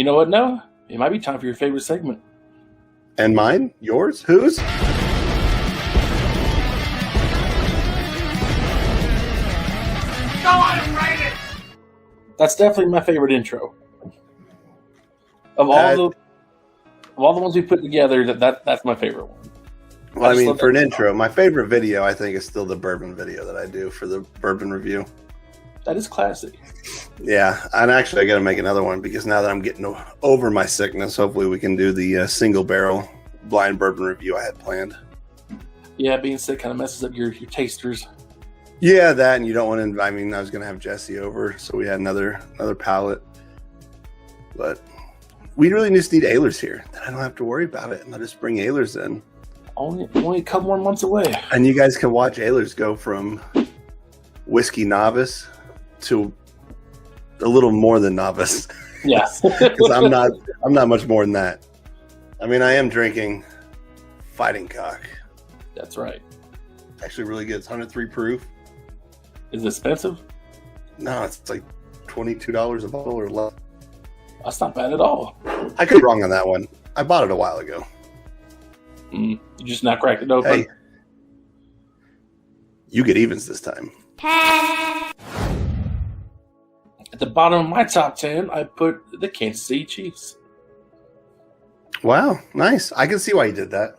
You know what? No, it might be time for your favorite segment. And mine? Yours? Whose? That's definitely my favorite intro. Of all the ones we put together, that's my favorite one. Well, I mean, for an intro, my favorite video, I think, is still the bourbon video that I do for the bourbon review. That is classic. Yeah, and actually, I got to make another one because now that I'm getting over my sickness, hopefully we can do the single barrel blind bourbon review I had planned. Yeah, being sick kind of messes up your tasters. Yeah, that, and you don't want to. I mean, I was going to have Jesse over, so we had another palate, but we really just need Ehlers here. Then I don't have to worry about it, and I'll just bring Ehlers in. Only a couple more months away, and you guys can watch Ehlers go from whiskey novice to a little more than novice. Yeah, because I'm not much more than that. I mean, I am drinking Fighting Cock. That's right. Actually, really good. It's 103 proof. Is it expensive? No, it's like $22 a bottle or less. That's not bad at all. I could be wrong on that one. I bought it a while ago. You just not cracked it open. Hey, you get evens this time. At the bottom of my top 10, I put the Kansas City Chiefs. Wow, nice. I can see why you did that.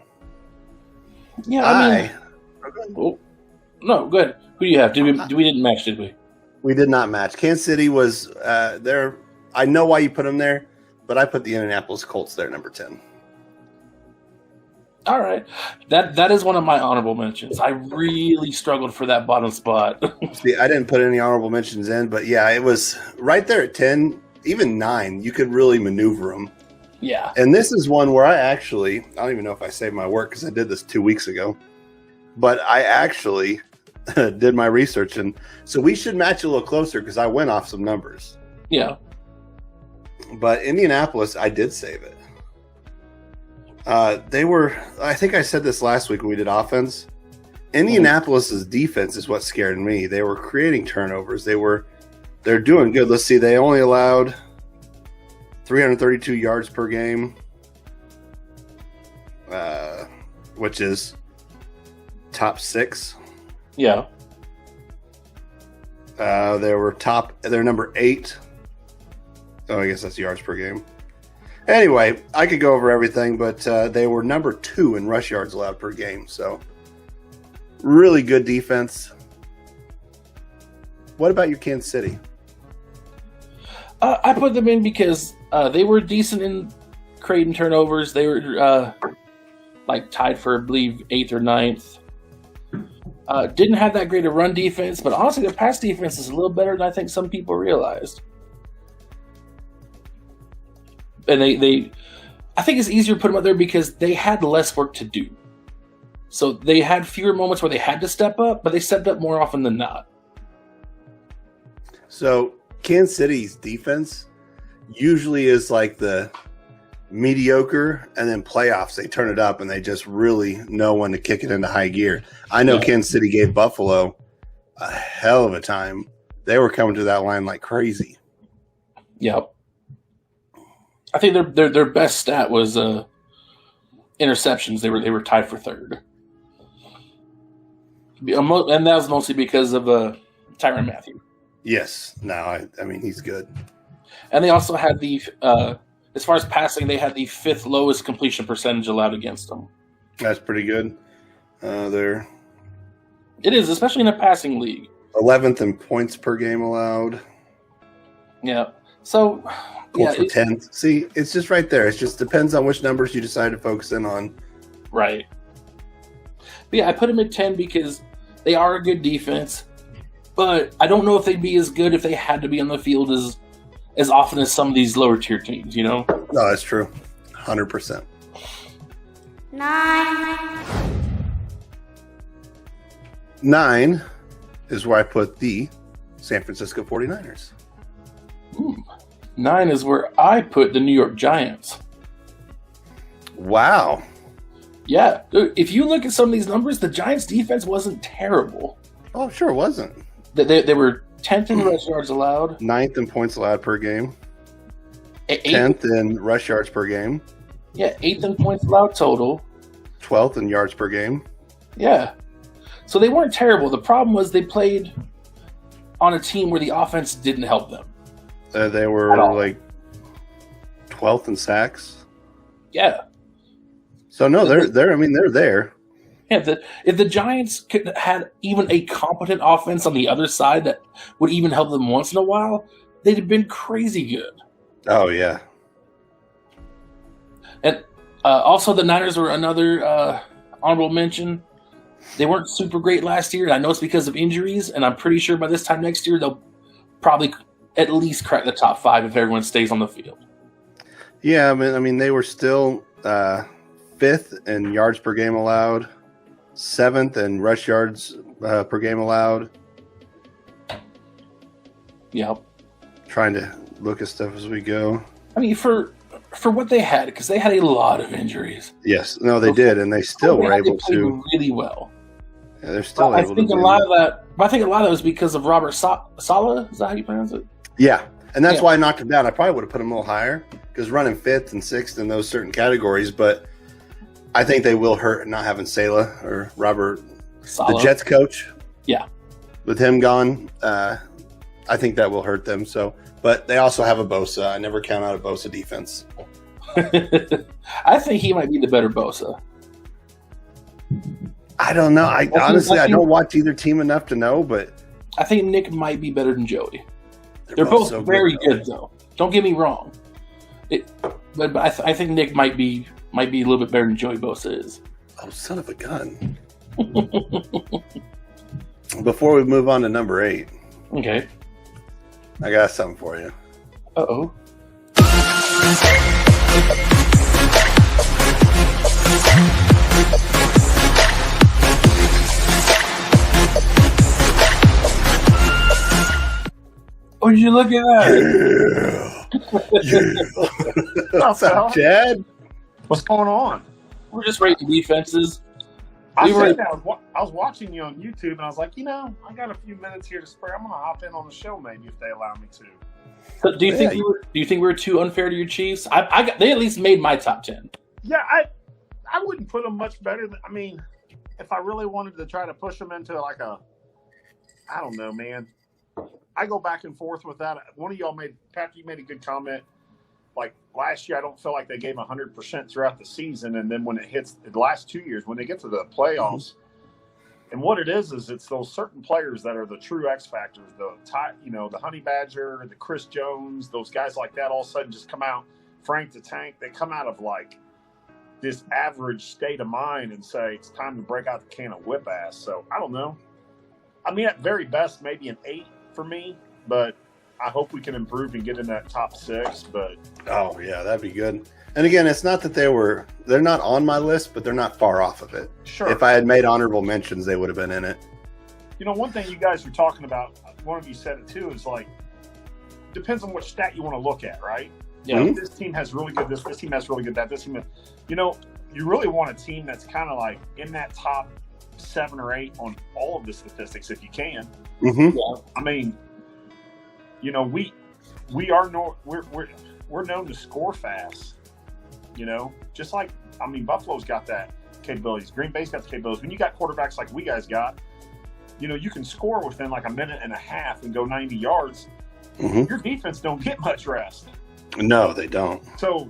Yeah, I mean, oh, no, good. Who do you have? We didn't match, did we? We did not match. Kansas City was there. I know why you put them there, but I put the Indianapolis Colts there, number 10. All right. That is one of my honorable mentions. I really struggled for that bottom spot. See, I didn't put any honorable mentions in, but yeah, it was right there at 10, even 9. You could really maneuver them. Yeah. And this is one where I don't even know if I saved my work because I did this 2 weeks ago, but I actually did my research. And so we should match a little closer because I went off some numbers. Yeah. But Indianapolis, I did save it. They were, I think I said this last week when we did offense. Indianapolis's defense is what scared me. They were creating turnovers. They're doing good. Let's see. They only allowed 332 yards per game, which is top 6. Yeah. They're number 8. Oh, I guess that's yards per game. Anyway, I could go over everything, but they were number 2 in rush yards allowed per game. So, really good defense. What about your Kansas City? I put them in because they were decent in creating turnovers. They were tied for, I believe, 8th or 9th. Didn't have that great a run defense, but honestly, their pass defense is a little better than I think some people realized. And I think it's easier to put them out there because they had less work to do. So they had fewer moments where they had to step up, but they stepped up more often than not. So Kansas City's defense usually is like the mediocre, and then playoffs, they turn it up and they just really know when to kick it into high gear. I know Kansas City gave Buffalo a hell of a time. They were coming to that line like crazy. Yep. I think their best stat was interceptions. They were tied for 3rd, and that was mostly because of Tyrann Mathieu. Yes, I mean he's good. And they also had the as far as passing, they had the 5th lowest completion percentage allowed against them. That's pretty good. They're it is, especially in a passing league. 11th in points per game allowed. Yeah. So. For 10th. See, it's just right there. It just depends on which numbers you decide to focus in on. Right. But yeah, I put them at 10 because they are a good defense, but I don't know if they'd be as good if they had to be on the field as often as some of these lower tier teams, you know? No, that's true. 100%. 9 is where I put the San Francisco 49ers. 9 is where I put the New York Giants. Wow. Yeah. If you look at some of these numbers, the Giants' defense wasn't terrible. Oh, sure it wasn't. They were 10th in rush yards allowed. 9th in points allowed per game. Eighth, 10th in rush yards per game. yeah, 8th in points allowed total. 12th in yards per game. Yeah. So they weren't terrible. The problem was they played on a team where the offense didn't help them. They were like 12th in sacks. Yeah. So no, they're there. Yeah, if the Giants had even a competent offense on the other side that would even help them once in a while, they'd have been crazy good. Oh yeah. And also, the Niners were another honorable mention. They weren't super great last year, and I know it's because of injuries, and I'm pretty sure by this time next year they'll probably at least crack the top 5 if everyone stays on the field. Yeah, I mean they were still 5th in yards per game allowed, 7th in rush yards per game allowed. Yep. Trying to look at stuff as we go. I mean, for what they had, because they had a lot of injuries. Yes, no, they did, and they still were able to really well. Yeah, they're still able to. I think a lot of that was because of Robert Saleh. Is that how you pronounce it? Yeah, and that's why I knocked him down. I probably would have put him a little higher because running 5th and 6th in those certain categories, but I think they will hurt not having Saleh or Robert, Saleh. The Jets coach. Yeah, with him gone, I think that will hurt them. So, but they also have a Bosa. I never count out a Bosa defense. I think he might be the better Bosa. I don't know. I honestly don't watch either team enough to know, but I think Nick might be better than Joey. They're both so very good, though. Don't get me wrong. But I think Nick might be a little bit better than Joey Bosa is. Oh, son of a gun! Before we move on to number 8, okay, I got something for you. Uh-oh. Would you look at that? Yeah. What's up, Chad? What's going on? We're just rating defenses. I was watching you on YouTube, and I was like, I got a few minutes here to spare. I'm going to hop in on the show, maybe, if they allow me to. So do you think we were too unfair to your Chiefs? They at least made my top 10. Yeah, I wouldn't put them much better. I mean, if I really wanted to try to push them into like I don't know, man. I go back and forth with that. One of y'all Pat, you made a good comment. Like last year, I don't feel like they gave 100% throughout the season. And then when it hits the last 2 years, when they get to the playoffs, and what it is it's those certain players that are the true X factors, the Honey Badger, the Chris Jones, those guys like that all of a sudden just come out, Frank the Tank, they come out of like this average state of mind and say, it's time to break out the can of whip ass. So I don't know. I mean, at very best, maybe an 8 for me, but I hope we can improve and get in that top 6. But oh yeah, that'd be good. And again, it's not that they're not on my list, but they're not far off of it. Sure. If I had made honorable mentions, they would have been in it. One thing you guys were talking about, one of you said it too, is like, depends on which stat you want to look at, right? Yeah. This team has really good this team has really good that, this team, you really want a team that's kind of like in that top 7 or 8 on all of the statistics if you can. Mm-hmm. Yeah. I mean, we're known to score fast. Just like Buffalo's got that capabilities. Green Bay's got the capabilities. When you got quarterbacks like we guys got, you can score within like a minute and a half and go 90 yards. Mm-hmm. Your defense don't get much rest. No, they don't. So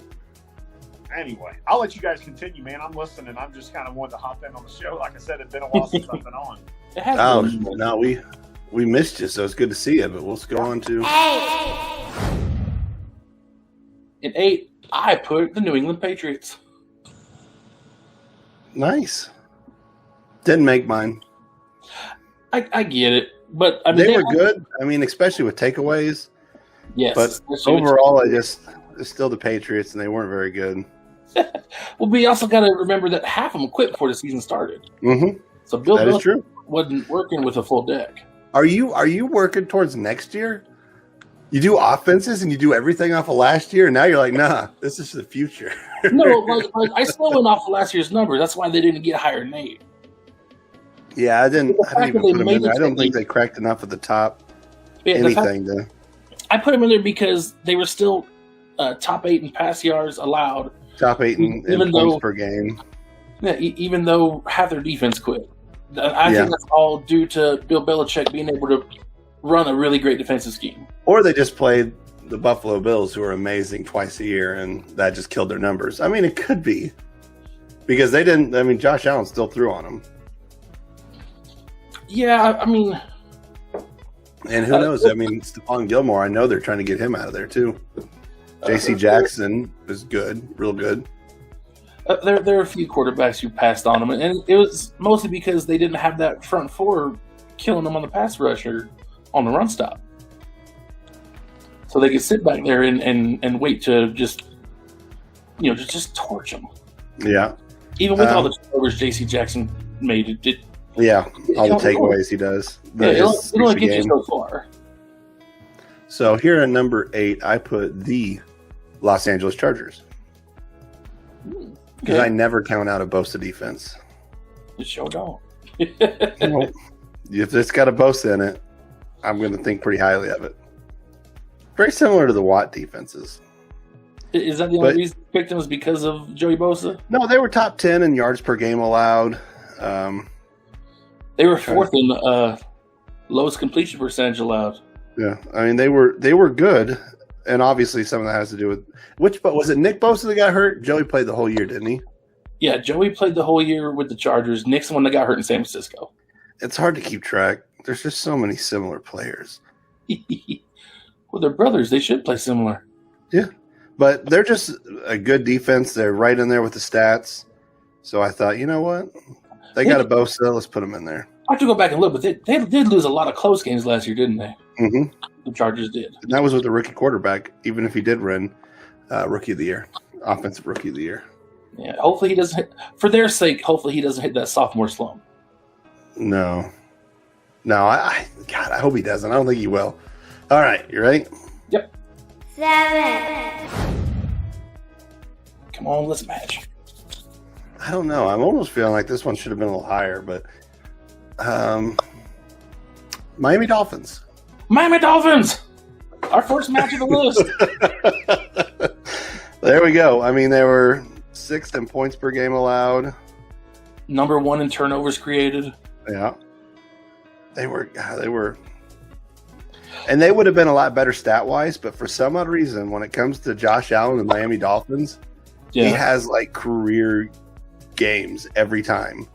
anyway, I'll let you guys continue, man. I'm listening. I'm just kind of wanted to hop in on the show. Like I said, it's been a while since I've been on. No, we missed you, so it's good to see you. But let's go on to in 8. I put the New England Patriots. Nice. Didn't make mine. I get it, but I mean, they were good. I mean, especially with takeaways. Yes, but overall, it's still the Patriots, and they weren't very good. Well, we also got to remember that half of them quit before the season started. Mm-hmm. So Bill is true. Wasn't working with a full deck. Are you working towards next year? You do offenses and you do everything off of last year, and now you're like, nah, this is the future. No, like I still went off of last year's numbers. That's why they didn't get higher than 8. Yeah, I didn't even put them in there. I don't think they cracked enough at the top. I put them in there because they were still top 8 in pass yards allowed. Top 8 in points per game. Yeah, even though half their defense quit. I think that's all due to Bill Belichick being able to run a really great defensive scheme. Or they just played the Buffalo Bills, who are amazing twice a year, and that just killed their numbers. I mean, it could be. Because they didn't – I mean, Josh Allen still threw on them. Yeah, I mean – and who knows? I mean, Stephon Gilmore, I know they're trying to get him out of there too. J.C. Jackson is good, real good. There are a few quarterbacks who passed on him, and it was mostly because they didn't have that front four killing them on the pass rush or on the run stop. So they could sit back there and wait to just torch them. Yeah. Even with all the turnovers J.C. Jackson made, all the takeaways he does. It only gets you so far. So here at number 8, I put the Los Angeles Chargers. Because I never count out a Bosa defense. You sure don't. Well, if it's got a Bosa in it, I'm going to think pretty highly of it. Very similar to the Watt defenses. Is that the only reason you picked them is because of Joey Bosa? No, they were top 10 in yards per game allowed. They were 4th in lowest completion percentage allowed. Yeah, I mean they were good, and obviously some of that has to do with but was it Nick Bosa that got hurt? Joey played the whole year, didn't he? Yeah, Joey played the whole year with the Chargers. Nick's the one that got hurt in San Francisco. It's hard to keep track. There's just so many similar players. Well, they're brothers. They should play similar. Yeah, but they're just a good defense. They're right in there with the stats. So I thought, you know what? They got a Bosa. Let's put them in there. I have to go back and look, but they did lose a lot of close games last year, didn't they? Mm-hmm. The Chargers did. And that was with the rookie quarterback, even if he did win Rookie of the Year, Offensive Rookie of the Year. Yeah, hopefully he doesn't for their sake, hopefully he doesn't hit that sophomore slump. No, I hope he doesn't. I don't think he will. All right, you ready? Yep. 7. Come on, let's match. I don't know. I'm almost feeling like this one should have been a little higher, but Miami Dolphins. Miami Dolphins! Our first match of the list. There we go. I mean, they were 6th in points per game allowed. Number 1 in turnovers created. Yeah. They were, and they would have been a lot better stat-wise, but for some odd reason, when it comes to Josh Allen and Miami Dolphins, he has like career games every time.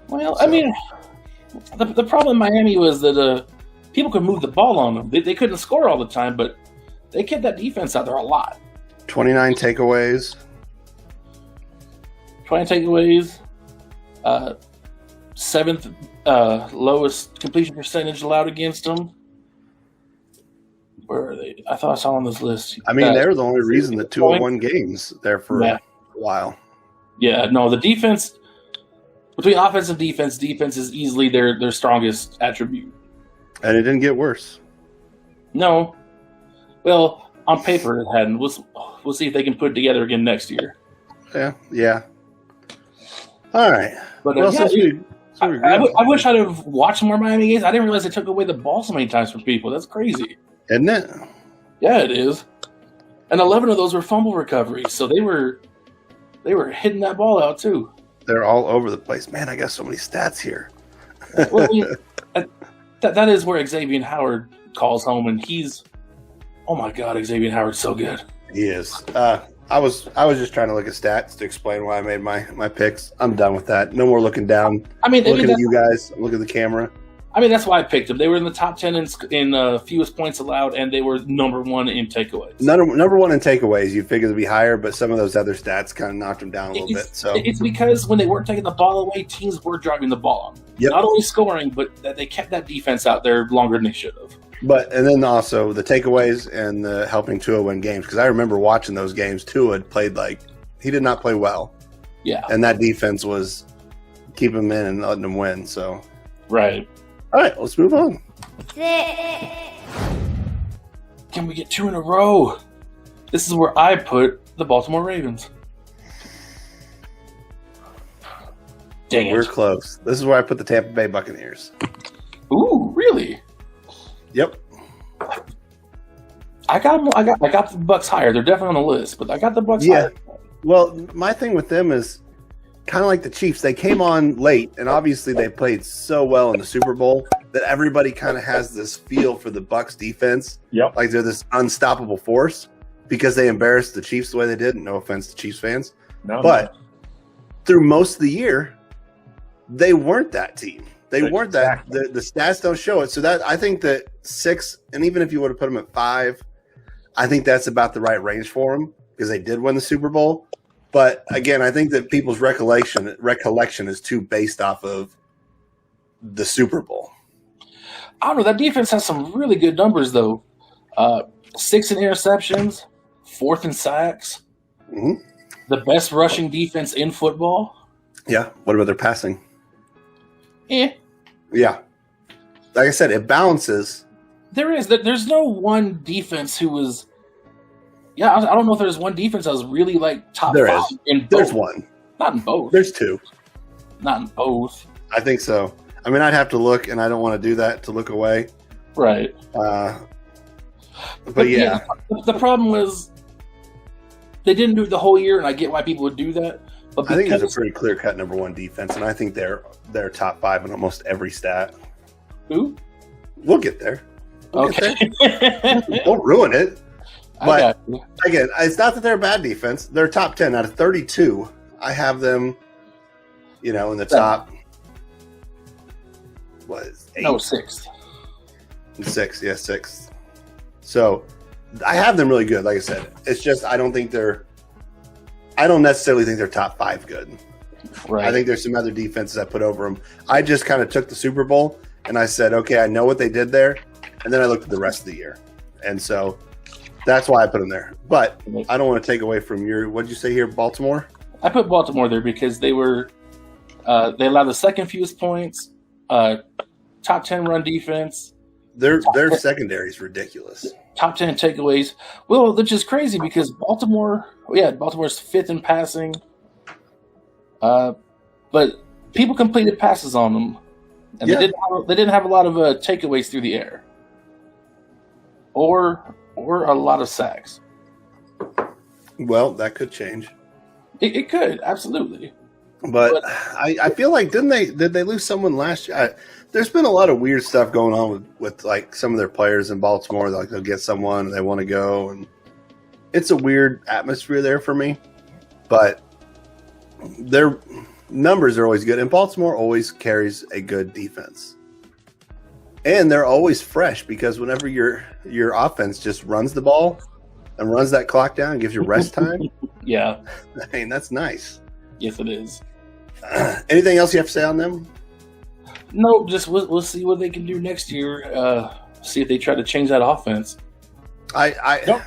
Well, so. I mean, the problem in Miami was that people could move the ball on them. They couldn't score all the time, but they kept that defense out there a lot. 29 takeaways. 20 takeaways. 7th lowest completion percentage allowed against them. Where are they? I thought I saw on this list. I mean, they were the only reason that 201 games there for a while. Yeah, no, the defense, between offense and defense is easily their strongest attribute. And it didn't get worse. No. Well, on paper it hadn't. We'll see if they can put it together again next year. Yeah. All right. But I wish I'd have watched more Miami games. I didn't realize they took away the ball so many times from people. That's crazy. Isn't it? Yeah, it is. And 11 of those were fumble recoveries, so they were hitting that ball out too. They're all over the place. Man, I got so many stats here. Well, that is where Xavier Howard calls home, and he's, oh my God, Xavier Howard's so good. He is. I was just trying to look at stats to explain why I made my picks. I'm done with that. No more looking down. I mean, looking at you guys. Look at the camera. I mean, that's why I picked them. They were in the top 10 in fewest points allowed, and they were number 1 in takeaways. Number 1 in takeaways. You figured it'd be higher, but some of those other stats kind of knocked them down a little bit. So it's because when they weren't taking the ball away, teams were driving the ball on. Yep. Not only scoring, but that they kept that defense out there longer than they should have. And then also the takeaways and the helping Tua win games. Because I remember watching those games. Tua had played he did not play well. Yeah. And that defense was keeping him in and letting him win. So right. All right, let's move on. 6. Can we get 2 in a row? This is where I put the Baltimore Ravens. Dang it. We're close. This is where I put the Tampa Bay Buccaneers. Ooh, really? Yep. I got them. I got the Bucks higher. They're definitely on the list, but I got the Bucks Yeah. higher. Well, my thing with them is kind of like the Chiefs. They came on late, and obviously they played so well in the Super Bowl that everybody kind of has this feel for the Bucks defense. Yep. Like they're this unstoppable force because they embarrassed the Chiefs the way they did. No offense to Chiefs fans. No, But through most of the year, they weren't that team. They weren't that. Exactly. The stats don't show it. So that I think that 6, and even if you would have put them at 5, I think that's about the right range for them because they did win the Super Bowl. But again, I think that people's recollection is too based off of the Super Bowl. I don't know. That defense has some really good numbers, though. 6 in interceptions, 4th in sacks, Mhm. the best rushing defense in football. Yeah. What about their passing? Eh, Yeah. Like I said, it balances. there's no one defense who was. Yeah, I don't know if there's one defense that was really like top There 5 is. in both. There's one. Not in both. There's 2. Not in both. I think so. I mean, I'd have to look, and I don't want to do that to look away. Right. But yeah. The problem was they didn't do it the whole year, and I get why people would do that. But I think because it's a pretty clear-cut number 1 defense, and I think they're top 5 in almost every stat. who? We'll get there. We'll get Okay. there. Don't ruin it. I But got you. again, it's not that they're a bad defense. They're top 10 out of 32. I have them, in the top. What is 8? No, 6th. 6. Yeah, 6. So I have them really good. Like I said, it's just I don't necessarily think they're top 5 good. Right. I think there's some other defenses I put over them. I just kind of took the Super Bowl and I said, okay, I know what they did there, and then I looked at the rest of the year, and so that's why I put them there. But I don't want to take away from your. What did you say here, Baltimore? I put Baltimore there because they were they allowed the second fewest points, top 10 run defense, Their secondary is ridiculous. top 10 takeaways. Well, which is crazy because Baltimore's 5th in passing. But people completed passes on them, and Yeah. they didn't have a lot of takeaways through the air, or a lot of sacks. Well, that could change. It could absolutely. But I feel like did they lose someone last year? There's been a lot of weird stuff going on with like some of their players in Baltimore. Like they'll get someone and they want to go, and it's a weird atmosphere there for me. But their numbers are always good, and Baltimore always carries a good defense, and they're always fresh because whenever your offense just runs the ball and runs that clock down and gives you rest time, Yeah. I mean that's nice. Yes, it is. Anything else you have to say on them? No, just we'll see what they can do next year. See if they try to change that offense. I Nope.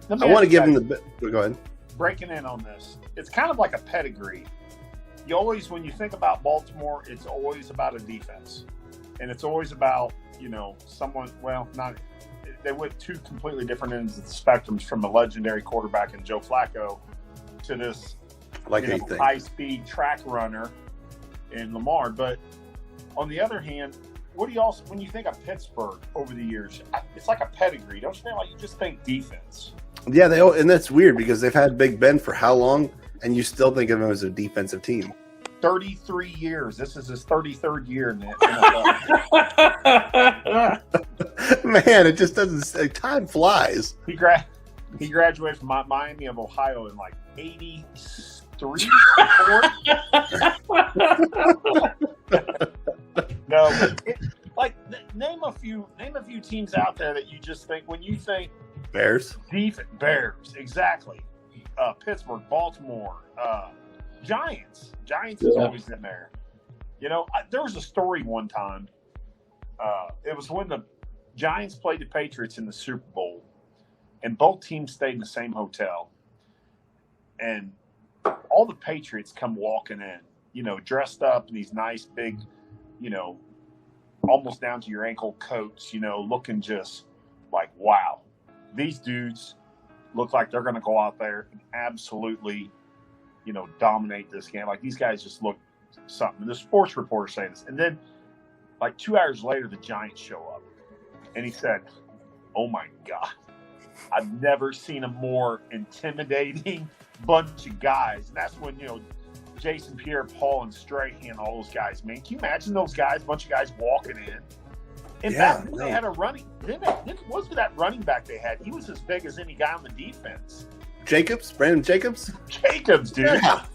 Let me want to ask give you them the. Go ahead. breaking in on this. It's kind of like a pedigree. You always, when you think about Baltimore, it's always about a defense, and it's always about someone. Well, not they went 2 completely different ends of the spectrums from a legendary quarterback in Joe Flacco to this Like anything. high-speed track runner in Lamar. But on the other hand, what do you also, when you think of Pittsburgh over the years, it's like a pedigree. Don't you think like you just think defense? Yeah, and that's weird because they've had Big Ben for how long, and you still think of him as a defensive team. 33 years. This is his 33rd year in the NFL. Man, it just doesn't. Time flies. He graduated from Miami of Ohio in like 83, 84. No, but name a few teams out there that you just think when you think Bears. Bears, exactly. Pittsburgh, Baltimore, Giants. Giants is always in there. There was a story one time. It was when the Giants played the Patriots in the Super Bowl, and both teams stayed in the same hotel. And all the Patriots come walking in, dressed up in these nice big, almost down to your ankle coats, looking just like, wow, these dudes look like they're going to go out there and absolutely, dominate this game. Like these guys just look something. The sports reporter saying this. And then like 2 hours later, the Giants show up and he said, oh my God, I've never seen a more intimidating bunch of guys. And that's when, Jason Pierre-Paul and Strahan, all those guys, man. Can you imagine those guys, a bunch of guys walking in? And back when they had a running, wasn't that running back they had? He was as big as any guy on the defense. Brandon Jacobs? Jacobs, dude. Yeah.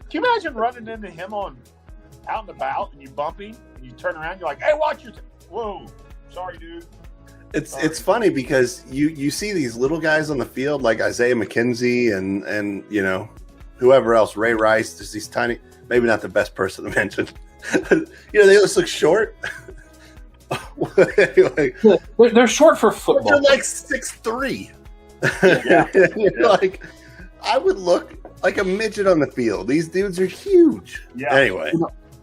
Can you imagine running into him out and about, and you bump him, and you turn around, you're like, hey, watch your whoa, sorry, dude. It's funny because you see these little guys on the field like Isaiah McKenzie and whoever else, Ray Rice, just these tiny, maybe not the best person to mention. They just look short. They're short for football. They're like 6'3". Yeah. Like, I would look like a midget on the field. These dudes are huge. Yeah. Anyway.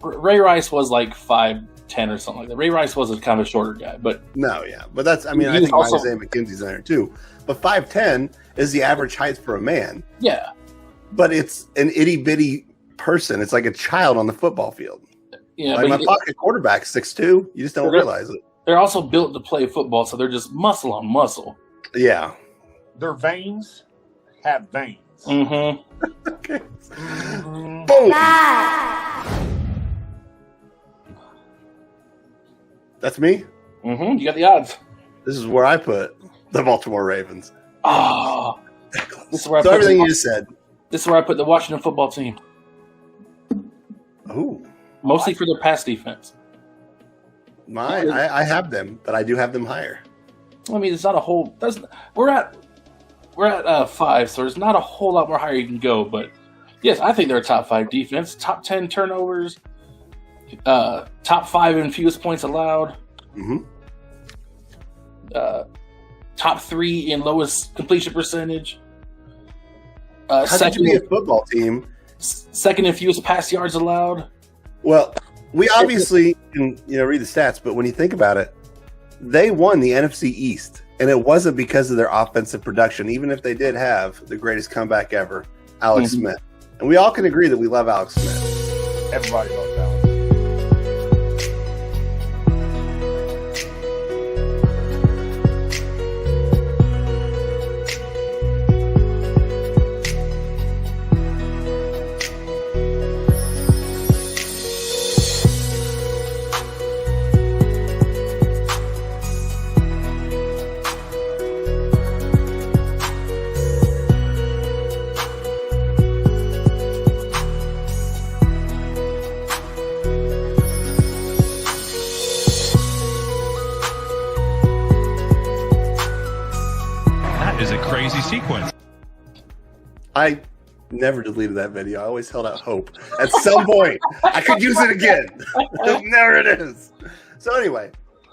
Ray Rice was like 5'10" or something like that. Ray Rice was a kind of a shorter guy, but but that's, I think also, Isaiah McKenzie's in there too. But 5'10" is the average height for a man. Yeah. But it's an itty bitty person. It's like a child on the football field. Yeah, like my pocket quarterback, 6'2". You just don't realize it. They're also built to play football, so they're just muscle on muscle. Yeah. Their veins have veins. Mm-hmm. Okay. Mm-hmm. Boom. 5, That's me? Mm-hmm. You got the odds. This is where I put the Baltimore Ravens. Oh, this is where So everything you just said. This is where I put the Washington football team. Ooh. Mostly for their pass defense. I have them, but I do have them higher. I mean, it's not a whole. We're at 5, so there's not a whole lot more higher you can go. But yes, I think they're a top 5 defense, top 10 turnovers, top 5 in fewest points allowed, Mm-hmm. top 3 in lowest completion percentage. How could you be a football team? Second in fewest pass yards allowed. Well, we obviously can read the stats, but when you think about it, they won the NFC East, and it wasn't because of their offensive production, even if they did have the greatest comeback ever, Alex Smith. And we all can agree that we love Alex Smith. Everybody loves Alex. Crazy sequence. I never deleted that video. I always held out hope. At some point, I could use it again. There it is. So anyway,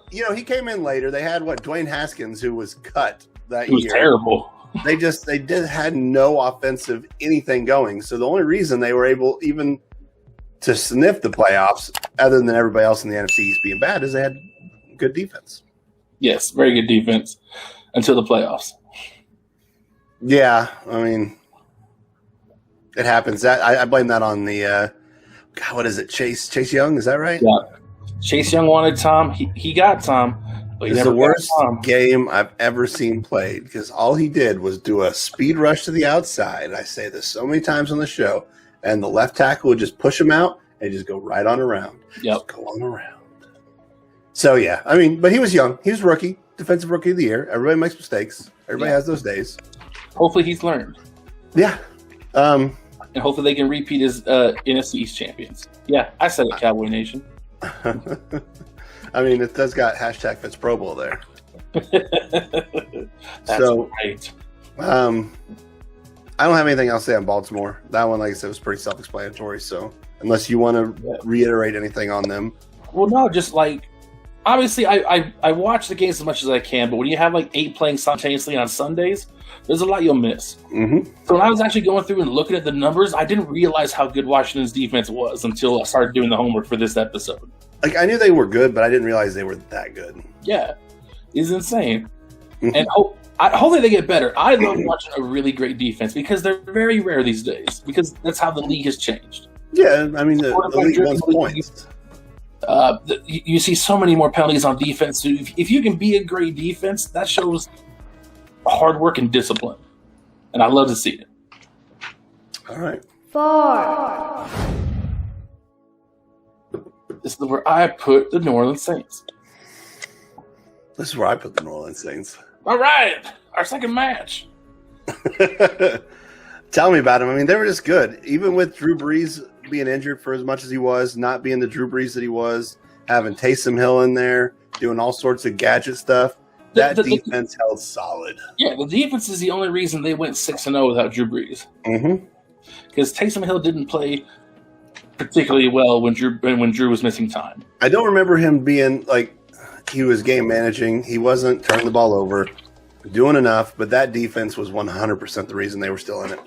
he came in later. They had Dwayne Haskins, who was cut that year. It was terrible. They had no offensive anything going. So the only reason they were able even to sniff the playoffs, other than everybody else in the NFC East being bad, is they had good defense. Yes, very good defense until the playoffs. Yeah, I mean, it happens. I blame that on the what is it? Chase Young, is that right? Yeah. Chase Young wanted Tom. He got Tom, but he it's never the worst got Tom. game I've ever seen played because all he did was do a speed rush to the outside. I say this so many times on the show, and the left tackle would just push him out and just go right on around. Yep. Just go on around. So yeah, I mean, but he was young. He was rookie, defensive rookie of the year. Everybody makes mistakes. Everybody has those days. Hopefully he's learned. Yeah. And hopefully they can repeat as NFC East champions. Yeah, I said it, Cowboy Nation. I mean, it does got hashtag Fitz Pro Bowl there. That's So, right. I don't have anything else to say on Baltimore. That one, like I said, was pretty self-explanatory. So unless you want to reiterate anything on them. Well, no, just like, obviously I watch the games as much as I can, but when you have 8 playing simultaneously on Sundays, there's a lot you'll miss. Mm-hmm. So when I was actually going through and looking at the numbers, I didn't realize how good Washington's defense was until I started doing the homework for this episode. Like, I knew they were good, but I didn't realize they were that good. Yeah, it's insane. Mhm. And hopefully they get better. I love watching a really great defense because they're very rare these days because that's how the league has changed. Yeah, I mean, the league wants points. You see so many more penalties on defense. So if you can be a great defense, that shows hard work and discipline, and I love to see it. All right. 4, This is where I put the New Orleans Saints. This is where I put the New Orleans Saints. All right, our second match. Tell me about them. I mean, they were just good. Even with Drew Brees being injured for as much as he was, not being the Drew Brees that he was, having Taysom Hill in there, doing all sorts of gadget stuff, that defense held solid. Yeah, the defense is the only reason they went 6-0 without Drew Brees. Mm-hmm. Because Taysom Hill didn't play particularly well when Drew was missing time. I don't remember him being like he was game managing. He wasn't turning the ball over, doing enough, but that defense was 100% the reason they were still in it.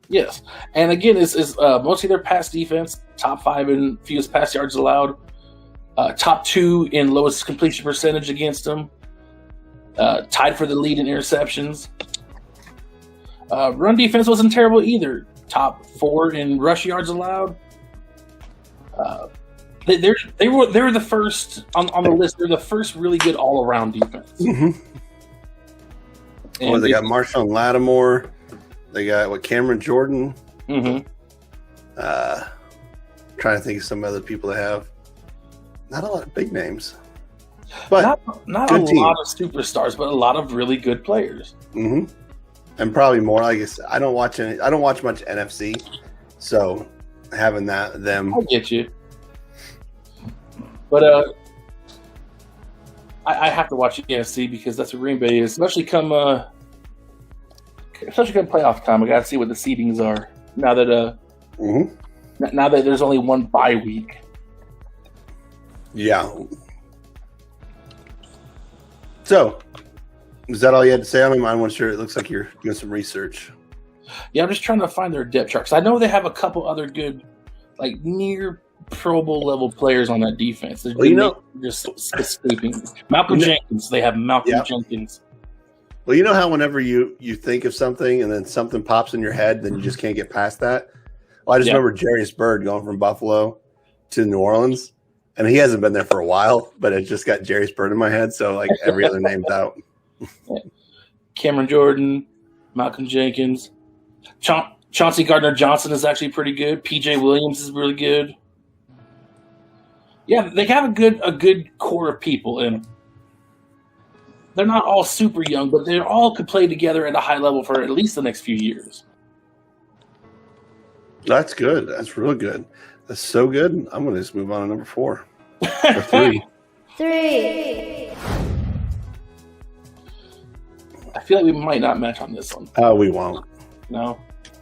Yes, and again, it's mostly their pass defense, top 5 in fewest pass yards allowed, top 2 in lowest completion percentage against them, tied for the lead in interceptions. Run defense wasn't terrible either, top 4 in rush yards allowed. They were the first on the list. They're the first really good all around defense. Mm-hmm. And they got Marshawn Lattimore. They got Cameron Jordan. Mm-hmm. Trying to think of some other people they have. Not a lot of big names, but not a good team. lot of superstars, but a lot of really good players. Mm-hmm. And probably more. I guess I don't watch much NFC, so having them. I get you, but I have to watch the NFC because that's what Green Bay is, especially come playoff time. I got to see what the seedings are now that now that there's only one bye week. Yeah. So, is that all you had to say on them? I'm not sure. It looks like you're doing some research. Yeah, I'm just trying to find their depth chart. 'Cause I know they have a couple other good, like near Pro Bowl level players on that defense. They're just escaping. Malcolm Jenkins. They have Malcolm Jenkins. Well, you know how whenever you think of something and then something pops in your head, then you just can't get past that? Well, I just remember Jarius Byrd going from Buffalo to New Orleans. And he hasn't been there for a while, but it just got Jarius Byrd in my head. So, like, every other name's out. Cameron Jordan, Malcolm Jenkins. Chauncey Gardner-Johnson is actually pretty good. P.J. Williams is really good. Yeah, they have a good core of people, and they're not all super young, but they all could play together at a high level for at least the next few years. That's good. That's real good. That's so good. I'm going to just move on to number 4. Or 3. 3, I feel like we might not match on this one. Oh, we won't. No?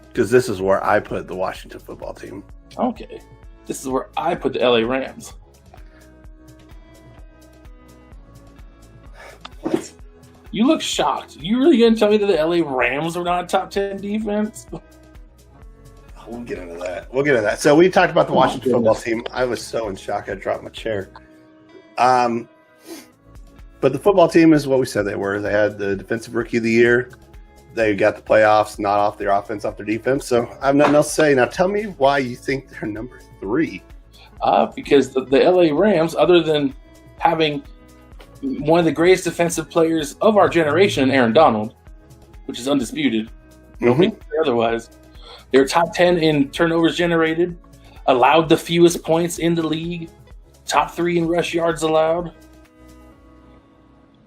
Because this is where I put the Washington football team. Okay. This is where I put the LA Rams. What? You look shocked. You really going to tell me that the LA Rams were not a top 10 defense? We'll get into that. So we talked about the Washington football team. I was so in shock I dropped my chair. But the football team is what we said they were. They had the defensive rookie of the year. They got the playoffs, not off their offense, off their defense. So I have nothing else to say. Now tell me why you think they're number 3. Because the LA Rams, other than having one of the greatest defensive players of our generation, Aaron Donald, which is undisputed, nobody can say otherwise. They're top 10 in turnovers generated, allowed the fewest points in the league, top 3 in rush yards allowed,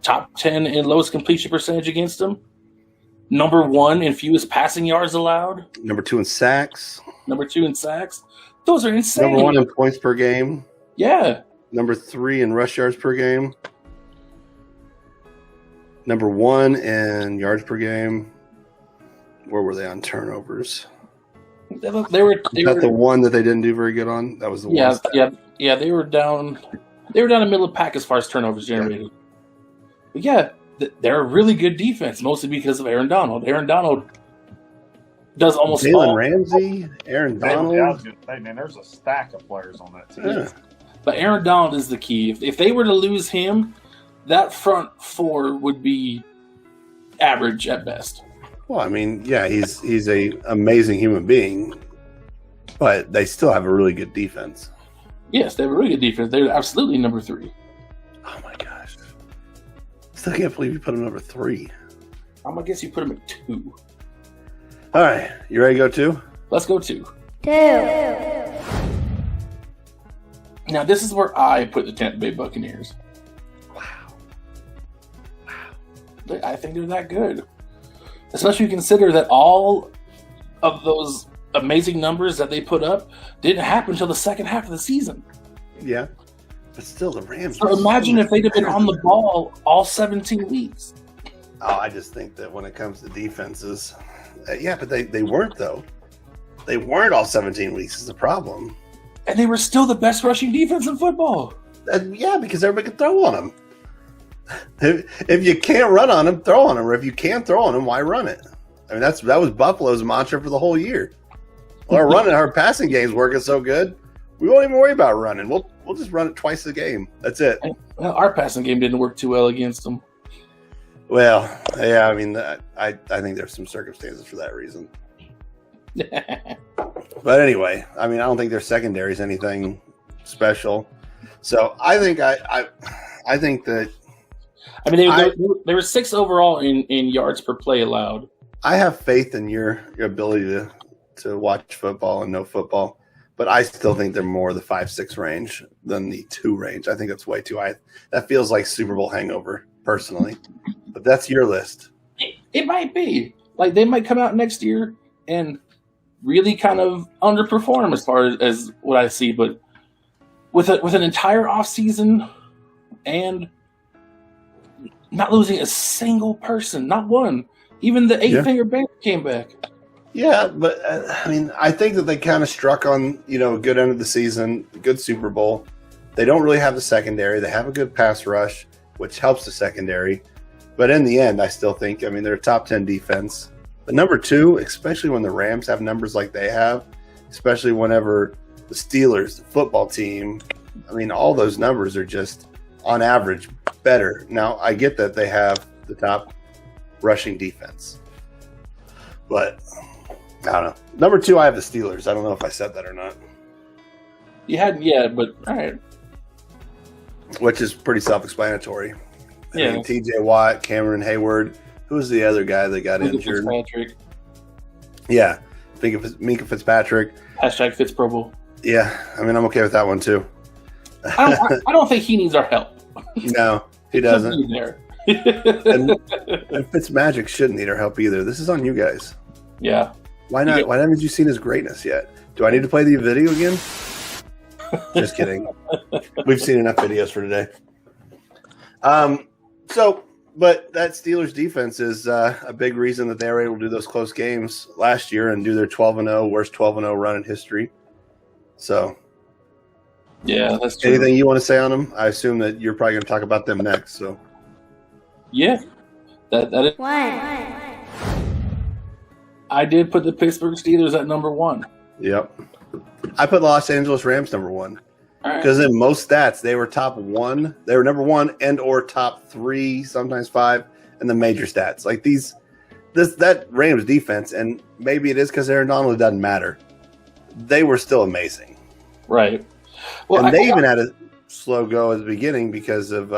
top 10 in lowest completion percentage against them, number 1 in fewest passing yards allowed, Number 2 in sacks. number 2 in sacks. Those are insane. Number 1 in points per game. Yeah. Number 3 in rush yards per game. Number 1 in yards per game. Where were they on turnovers? They were the one that they didn't do very good on? That was the one. Yeah. They were down. They were down the middle of the pack as far as turnovers generated. But yeah, they're a really good defense, mostly because of Aaron Donald. Aaron Donald does almost Jalen all. Ramsey, Aaron Donald. Yeah, I was gonna say, man, there's a stack of players on that team. Yeah. But Aaron Donald is the key. If they were to lose him, that front 4 would be average at best. Well, I mean, yeah, he's a amazing human being, but they still have a really good defense. Yes, they have a really good defense. They're absolutely number 3. Oh my gosh! Still can't believe you put him number 3. I'm gonna guess you put them at 2. All right, you ready to go 2? Let's go 2. 2, Now this is where I put the Tampa Bay Buccaneers. Wow. I think they're that good, especially if you consider that all of those amazing numbers that they put up didn't happen until the second half of the season. Yeah, but still, the Rams. So imagine if they'd have been on the ball all 17 weeks. Oh, I just think that when it comes to defenses, yeah, but they weren't though. They weren't all 17 weeks is the problem. And they were still the best rushing defense in football. Yeah, because everybody can throw on them. If you can't run on them, throw on them. Or if you can't throw on them, why run it? I mean, that was Buffalo's mantra for the whole year. Well, our passing game's working so good, we won't even worry about running. We'll just run it twice a game. That's it. Well, our passing game didn't work too well against them. Well, yeah, I mean, I think there's some circumstances for that reason. But anyway, I mean, I don't think their secondary is anything special. So I think I think that I mean, they were 6th overall in yards per play allowed. I have faith in your ability to watch football and know football, but I still think they're more the 5-6 range than the 2 range. I think that's way too high. That feels like Super Bowl hangover, personally. But that's your list. It might be. Like, they might come out next year and really kind of underperform as far as what I see, but with an entire offseason and not losing a single person, not one. Even the 8-finger band came back. Yeah, but I mean, I think that they kind of struck on, a good end of the season, a good Super Bowl. They don't really have the secondary. They have a good pass rush, which helps the secondary. But in the end, I still think, I mean, they're a top 10 defense. But number 2, especially when the Rams have numbers like they have, especially whenever the Steelers, the football team, I mean, all those numbers are just, on average, better. Now, I get that they have the top rushing defense. But, I don't know. Number 2, I have the Steelers. I don't know if I said that or not. You hadn't yet, but all right. Which is pretty self-explanatory. Yeah. I mean, TJ Watt, Cameron Hayward. Who's the other guy that got injured? Fitzpatrick. Yeah. Minka Fitzpatrick. Hashtag Fitz Pro Bowl. Yeah. I mean, I'm okay with that one, too. I don't think he needs our help. No, he doesn't. He's there. and Fitzmagic shouldn't need our help either. This is on you guys. Yeah. Why not? Why haven't you seen his greatness yet? Do I need to play the video again? Just kidding. We've seen enough videos for today. But that Steelers defense is a big reason that they were able to do those close games last year and do their 12-0, worst 12-0 run in history. So, yeah, that's true. Anything you want to say on them? I assume that you're probably going to talk about them next. So, yeah, that is. 1, I did put the Pittsburgh Steelers at number 1. Yep. I put Los Angeles Rams number 1. All Because right. in most stats, they were top 1. They were number 1 and or top 3, sometimes 5, in the major stats. Like that Rams defense, and maybe it is because Aaron Donald, it doesn't matter. They were still amazing. Right. Well, And they even had a slow go at the beginning because of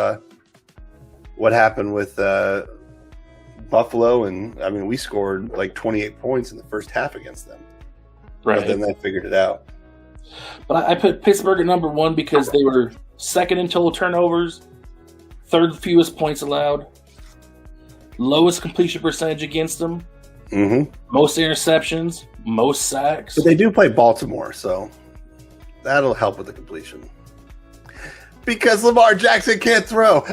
what happened with Buffalo. And, I mean, we scored like 28 points in the first half against them. right. But then they figured it out. But I put Pittsburgh at number 1 because they were second in total turnovers, third fewest points allowed, lowest completion percentage against them, Mm-hmm. most interceptions, most sacks. But they do play Baltimore, so that'll help with the completion. Because Lamar Jackson can't throw.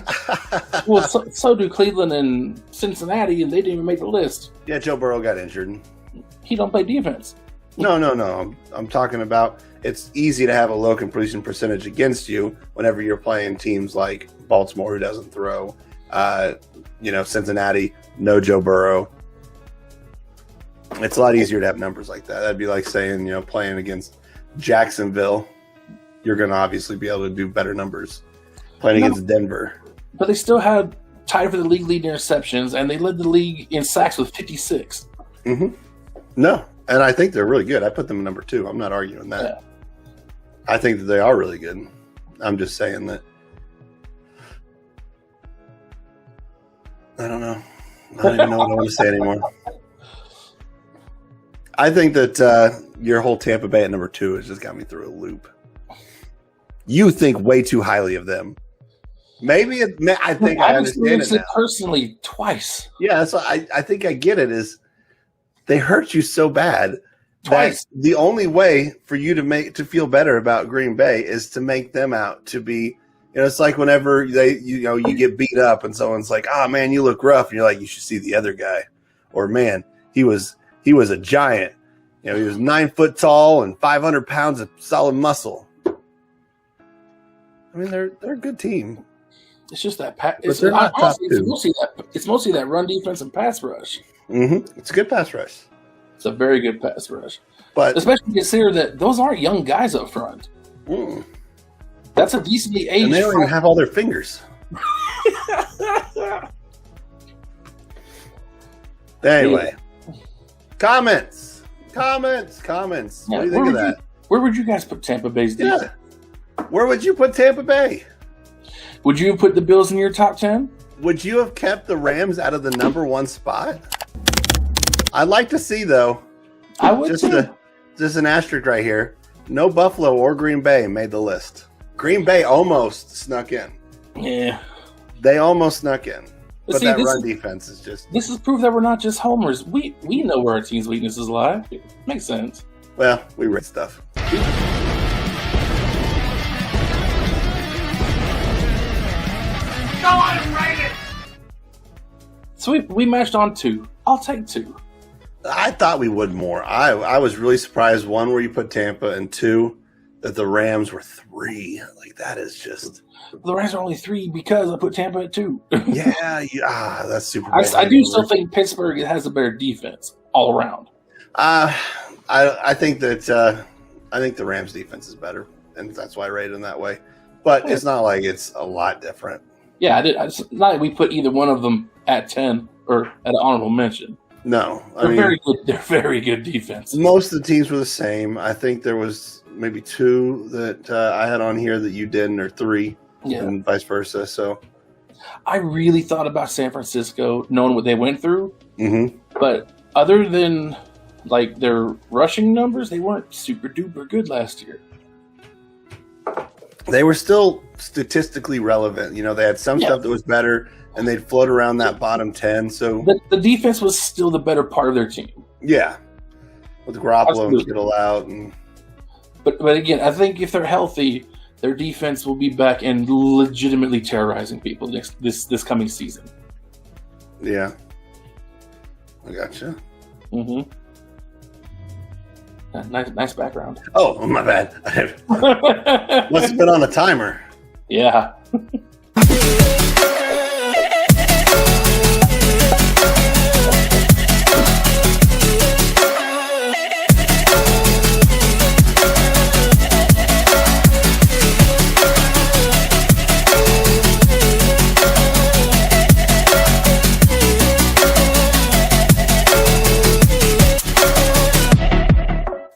Well, so do Cleveland and Cincinnati, and they didn't even make the list. Yeah, Joe Burrow got injured. He don't play defense. No. I'm talking about it's easy to have a low completion percentage against you whenever you're playing teams like Baltimore who doesn't throw. Cincinnati, no Joe Burrow. It's a lot easier to have numbers like that. That'd be like saying, playing against Jacksonville, you're going to obviously be able to do better numbers. Playing against Denver. But they still had tied for the league lead in interceptions, and they led the league in sacks with 56. Mm-hmm. No, and I think they're really good. I put them number 2. I'm not arguing that. Yeah. I think that they are really good. I'm just saying that. I don't know. I don't even know what I want to say anymore. I think that your whole Tampa Bay at number 2 has just got me through a loop. You think way too highly of them. Maybe I think I I've understand experienced it it now. personally twice. Yeah, that's what I think I get it. Is they hurt you so bad Twice. that the only way for you to feel better about Green Bay is to make them out to be. It's like whenever you get beat up and someone's like, "Oh man, you look rough," and you're like, "You should see the other guy," or "Man, he was a giant. He was 9 foot tall and 500 pounds of solid muscle." I mean, they're a good team. It's just that they're not top two. it's mostly that run defense and pass rush. Mm-hmm. It's a good pass rush, It's a very good pass rush, but especially consider that those aren't young guys up front. That's a decently aged. and they don't even front. have all their fingers. Anyway, comments. Yeah, What do you think of that? Where would you guys put Tampa Bay's defense? Yeah. Where would you put Tampa Bay? Would you put the Bills in your top 10? Would you have kept the Rams out of the number 1 spot? I'd like to see, though, I would too. just an asterisk right here. No Buffalo or Green Bay made the list. Green Bay almost snuck in. Yeah. They almost snuck in. But See, that this run is- defense is just, This is proof that we're not just homers. We know where our team's weaknesses lie. It makes sense. well, we read stuff. So we matched on 2. I'll take 2. I thought we would more. I was really surprised, 1, where you put Tampa, and 2, that the Rams were 3. Like, that is just, The Rams are only 3 because I put Tampa at 2. that's super. I do still think Pittsburgh has a better defense all around. I think that I think the Rams defense is better, and that's why I rated them that way. But it's not like it's a lot different. Yeah, it's not like we put either one of them at 10 or at an honorable mention. No, They're very good. They're very good defense. most of the teams were the same. I think there was maybe 2 that I had on here that you didn't, or 3, Yeah, and vice versa. So, I really thought about San Francisco, knowing what they went through, mm-hmm. but other than like their rushing numbers, they weren't super duper good last year. They were still statistically relevant. They had some stuff that was better, and they'd float around that bottom 10. So, The defense was still the better part of their team. yeah, with Garoppolo Absolutely. and Kittle out, and But again, I think if they're healthy, their defense will be back and legitimately terrorizing people this coming season. yeah, I gotcha. Mm-hmm. Nice background. Oh, my bad. Must have been on a timer. Yeah.